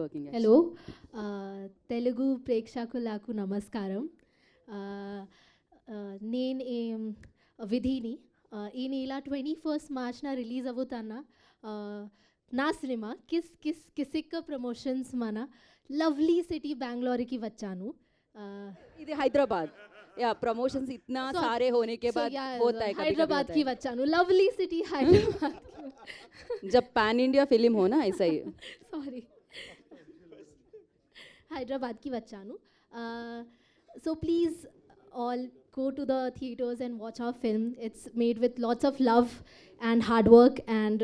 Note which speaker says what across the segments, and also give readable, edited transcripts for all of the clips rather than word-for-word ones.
Speaker 1: working
Speaker 2: hello
Speaker 1: actually.
Speaker 2: Telugu ప్రేక్షకులకు నమస్కారం. నేను విధిని ఈ నెల 21 మార్చ్న రిలీజ్ అవుతున్న నా cinema kiss Kiss Kissik promotions మన లవ్లీ సిటీ బెంగళూరుకి వచ్చాను.
Speaker 1: ఇది हैदराबाद या प्रमोशंस इतना सारे होने के बाद होता है कभी
Speaker 2: హైదరాబాద్కి వచ్చాను. Lovely city Hyderabad.
Speaker 1: जब पैन इंडिया फिल्म हो ना ऐसा ही.
Speaker 2: సారీ, హైదరాబాద్కి వచ్చాను. So please all go to the theaters and watch our film. It's made with lots of love and hard work, and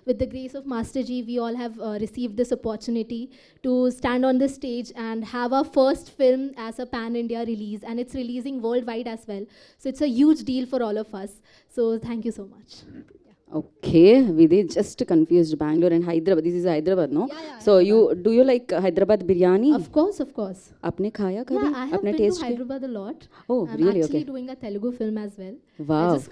Speaker 2: with the grace of Master Ji, we all have received this opportunity to stand on this stage and have our first film as a pan-India release, and it's releasing worldwide as well. So it's a huge deal for all of us. So thank you so much.
Speaker 1: Okay, Vidhi just confused Bangalore and Hyderabad. This is Hyderabad, no?
Speaker 2: Yeah,
Speaker 1: So do you like Hyderabad biryani?
Speaker 2: Of course, of course.
Speaker 1: आपने खाया कभी?
Speaker 2: Yeah, I have
Speaker 1: आपने
Speaker 2: been
Speaker 1: taste
Speaker 2: to
Speaker 1: किया?
Speaker 2: Hyderabad a lot.
Speaker 1: Oh,
Speaker 2: I'm
Speaker 1: really?
Speaker 2: actually
Speaker 1: Okay.
Speaker 2: doing a Telugu film as well.
Speaker 1: Wow.
Speaker 2: I just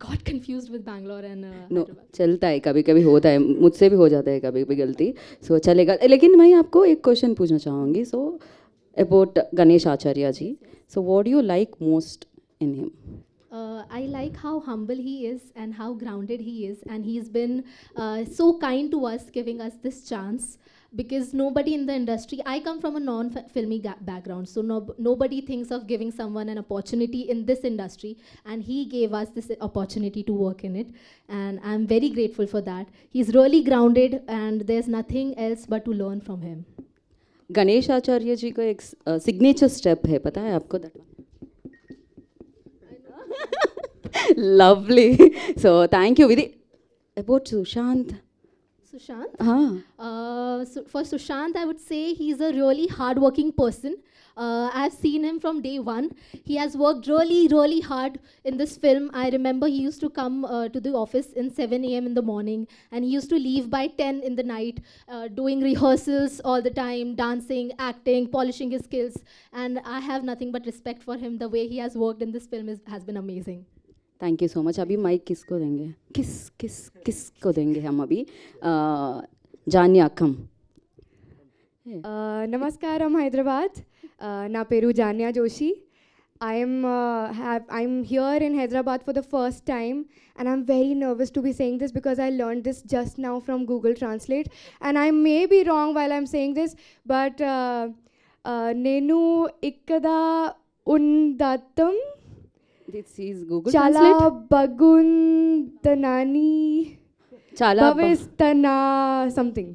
Speaker 2: got confused with Bangalore and
Speaker 1: no
Speaker 2: Hyderabad.
Speaker 1: चलता है, कभी कभी होता है, मुझसे भी हो जाता है कभी कभी गलती. सो चलेगा. लेकिन मैं आपको एक क्वेश्चन पूछना चाहूँगी. So about Ganesh Acharya ji. So what do you like most in him?
Speaker 2: I like how humble he is and how grounded he is, and he's been so kind to us, giving us this chance. Because nobody in the industry, I come from a non-filmy background, so nobody thinks of giving someone an opportunity in this industry, and he gave us this opportunity to work in it, and I'm very grateful for that. He's really grounded, and there's nothing else but to learn from him.
Speaker 1: Ganesh Acharya ji का एक signature step है, पता है आपको? That lovely. So thank you Vidhi. About Sushant.
Speaker 2: Sushant?
Speaker 1: हाँ.
Speaker 2: So for Sushant, I would say he's a really hardworking person. I've seen him from day one. He has worked really, really hard in this film. I remember he used to come to the office in 7 a.m. in the morning, and he used to leave by 10 in the night, doing rehearsals all the time, dancing, acting, polishing his skills. And I have nothing but respect for him. The way he has worked in this film has been amazing.
Speaker 1: Thank you so much. अभी mic किसको देंगे? किसको देंगे हम अभी? जान्या Akkam.
Speaker 3: Namaskaram Hyderabad. Na peru Janya Joshi. I'm here in Hyderabad for the first time, and I'm very nervous to be saying this because I learned this just now from Google Translate, and I may be wrong while I'm saying this, but Nenu ikkada undatam
Speaker 1: This is Google
Speaker 3: chala
Speaker 1: Translate.
Speaker 3: bagundanani
Speaker 1: Chala
Speaker 3: bhavistana something.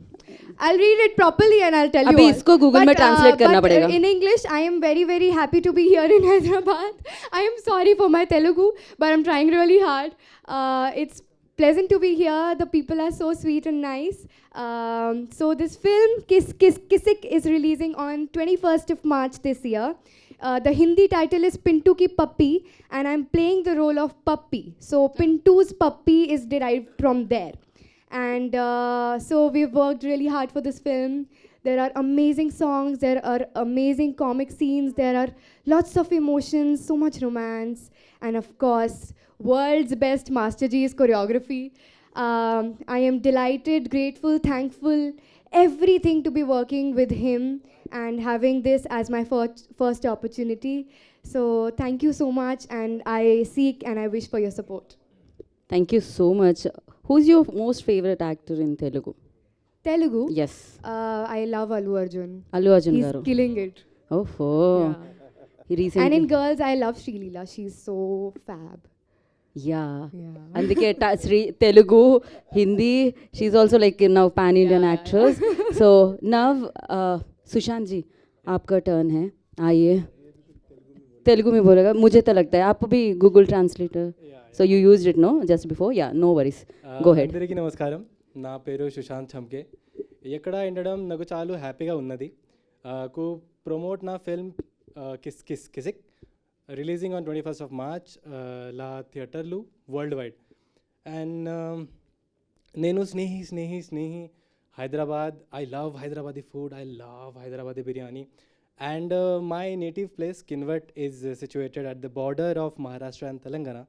Speaker 3: I'll read it properly and I'll tell you
Speaker 1: अभी
Speaker 3: all.
Speaker 1: इसको Google में translate करना
Speaker 3: but,
Speaker 1: पड़ेगा.
Speaker 3: In English, I am very, very happy to be here in Hyderabad. I am sorry for my Telugu, but I'm trying really hard. It's pleasant to be here. The people are so sweet and nice. So this film, Kiss Kiss Kisik, is releasing on 21st of March this year. The Hindi title is Pintu Ki Puppy, and I'm playing the role of Puppy. So Pintu's puppy is derived from there. And so we've worked really hard for this film. There are amazing songs, there are amazing comic scenes, there are lots of emotions, so much romance, and of course, world's best Master G's choreography. I am delighted, grateful, thankful, everything to be working with him and having this as my first opportunity. So thank you so much, and I seek and I wish for your support.
Speaker 1: Thank you so much. Who's your most favorite actor in Telugu?
Speaker 3: Telugu?
Speaker 1: Yes.
Speaker 3: I love Allu Arjun.
Speaker 1: Allu Arjun
Speaker 3: He's
Speaker 1: garu.
Speaker 3: killing it.
Speaker 1: Oh.
Speaker 3: Yeah.
Speaker 1: He recently.
Speaker 3: And in girls, I love Srileela. She's so fab.
Speaker 1: Yeah.
Speaker 3: Yeah.
Speaker 1: అందుకే Telugu, Hindi. She's also like now pan Indian actress. So now Sushant जी आपका turn है. आइए. तेलुगु में बोलेगा. मुझे तो लगता है आप भी Google translator. So you used it, no? Just before? Yeah, no worries. Go ahead.
Speaker 4: అందరికీ నమస్కారం. నా పేరు సుశాంత్ చంకే. ఎక్కడ ఉండడం నాకు చాలా హ్యాపీగా ఉన్నది. కు ప్రమోట్ నా film Kiss Kiss Kissik releasing on 21st of March లా థియేటర్లు వరల్డ్ వైడ్. అండ్ నేను స్నేహి Hyderabad. I love Hyderabadi food. I love Hyderabadi biryani. And my native place, Kinvat, is situated at the border of Maharashtra and Telangana.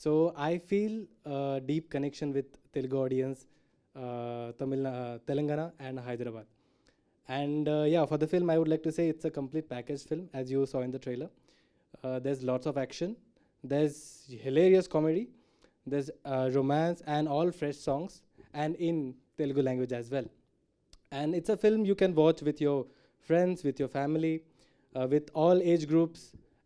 Speaker 4: So I feel a deep connection with Telugu audience, Telangana and Hyderabad. And yeah, for the film, I would like to say it's a complete package film, as you saw in the trailer. There's lots of action, there's hilarious comedy, there's romance, and all fresh songs, and in Telugu language as well. And it's a film you can watch with your friends, with your family, with all age groups,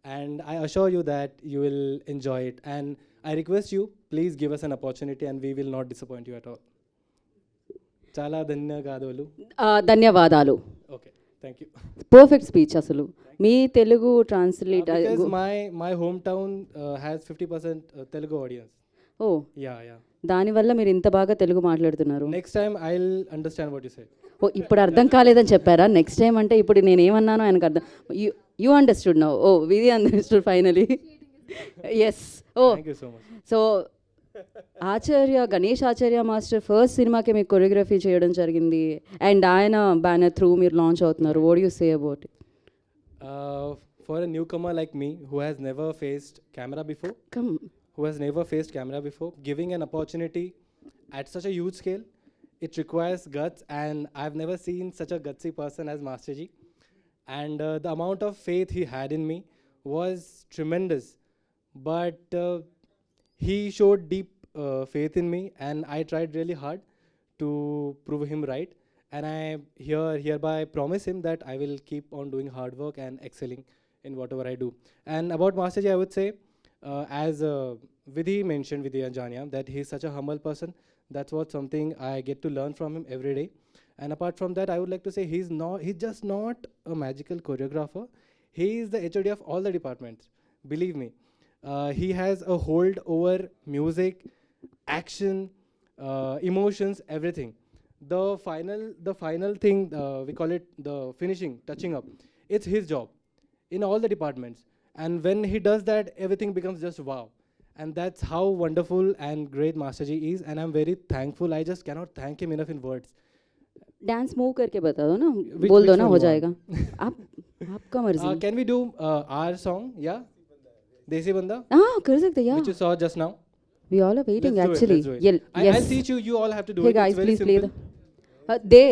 Speaker 4: and I assure you that you will enjoy it. And I request you, please give us an opportunity, and we will not disappoint you at all. Chala ధన్యవాదాలు.
Speaker 1: ధన్యవాదాలు.
Speaker 4: Okay, thank you.
Speaker 1: Perfect speech అసలు మీ Telugu translate
Speaker 4: Because my hometown has 50% Telugu audience.
Speaker 1: Oh
Speaker 4: Yeah.
Speaker 1: దానివల్ల మీరు ఇంత బాగా తెలుగు మాట్లాడుతున్నారు.
Speaker 4: Next time I'll understand what you said.
Speaker 1: ఓ ఇప్పుడు అర్థం కాలేదని చెప్పారా? నెక్స్ట్ టైం అంటే ఇప్పుడు నేను ఏమన్నానో ఆయనకు అర్థం. You understood now. Oh Vidhi understood finally. Yes. Oh
Speaker 4: Thank you so much.
Speaker 1: So Ganesh Acharya master first సినిమాకి మీకు కొరియోగ్రఫీ చేయడం జరిగింది అండ్ ఆయన బ్యానర్ త్రూ మీరు లాంచ్ అవుతున్నారు. What you say about it?
Speaker 4: For a newcomer like me who has never faced camera before, giving an opportunity at such a huge scale, it requires guts, and I've never seen such a gutsy person as Master Ji. And the amount of faith he had in me was tremendous. But he showed deep faith in me, and I tried really hard to prove him right. And I hereby promise him that I will keep on doing hard work and excelling in whatever I do. And about Master Ji, I would say, as Vidhi mentioned, Vidhi Anjania, that he's such a humble person. That's what something I get to learn from him every day. And apart from that, I would like to say he's just not a magical choreographer. He is the HOD of all the departments. Believe me. He has a hold over music, action, emotions, everything. The final thing, we call it the finishing, touching up. It's his job in all the departments. And when he does that, everything becomes just wow. And that's how wonderful and great Master Ji is. And I'm very thankful. I just cannot thank him enough in words.
Speaker 1: Dance move करके बता दो ना,
Speaker 4: Which-
Speaker 1: बोल दो
Speaker 4: which
Speaker 1: ना,
Speaker 4: one
Speaker 1: हो
Speaker 4: you
Speaker 1: जाएगा. आपका मर्जी.
Speaker 4: Can we do our song? Yeah? Desi Banda?
Speaker 1: हाँ कर सकते हैं.
Speaker 4: Which you saw just now?
Speaker 1: We all are waiting
Speaker 4: Let's do it,
Speaker 1: actually.
Speaker 4: let's do it.
Speaker 1: Yes.
Speaker 4: I'll teach you. You all have to do
Speaker 1: Hey
Speaker 4: it.
Speaker 1: guys,
Speaker 4: It's very
Speaker 1: please play
Speaker 4: simple.
Speaker 1: the.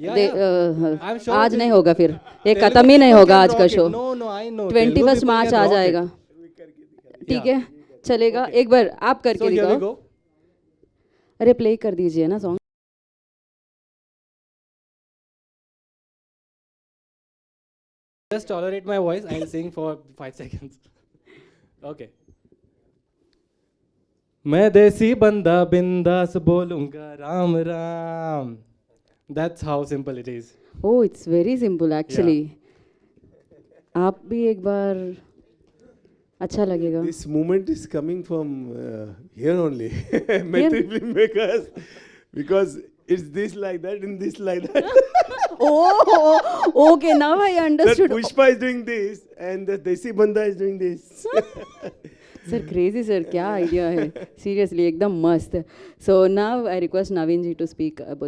Speaker 4: Yeah,
Speaker 1: they
Speaker 4: yeah. I'm sure
Speaker 1: आज
Speaker 4: this-
Speaker 1: नहीं होगा फिर. ये
Speaker 4: Telugu
Speaker 1: खत्म ही नहीं
Speaker 4: people
Speaker 1: होगा
Speaker 4: can
Speaker 1: आज का
Speaker 4: rock it.
Speaker 1: Show.
Speaker 4: No, I know.
Speaker 1: 21
Speaker 4: Telugu
Speaker 1: March
Speaker 4: people
Speaker 1: आ
Speaker 4: can rock
Speaker 1: जाएगा.
Speaker 4: it.
Speaker 1: ठीक है, चलेगा. एक बार आप
Speaker 4: So
Speaker 1: करके
Speaker 4: here we
Speaker 1: दिखाओ.
Speaker 4: go.
Speaker 1: अरे प्ले कर दीजिए ना song.
Speaker 4: Just tolerate my voice. I'll sing for 5 seconds. Okay. मैं देसी बंदा बिंदास बोलूंगा Ram Ram. That's how simple it is.
Speaker 1: Oh, it's very simple actually. आप भी एक बार अच्छा लगेगा.
Speaker 5: This movement is coming from here only, Maitri filmmakers, because it's this like that and this like that.
Speaker 1: Oh, okay, now I
Speaker 5: That
Speaker 1: understood.
Speaker 5: Pushpa is doing this and the Desi Banda is doing this.
Speaker 1: Sir crazy sir, क्या idea है. Seriously एकदम मस्त. So now I request Naveen ji to speak about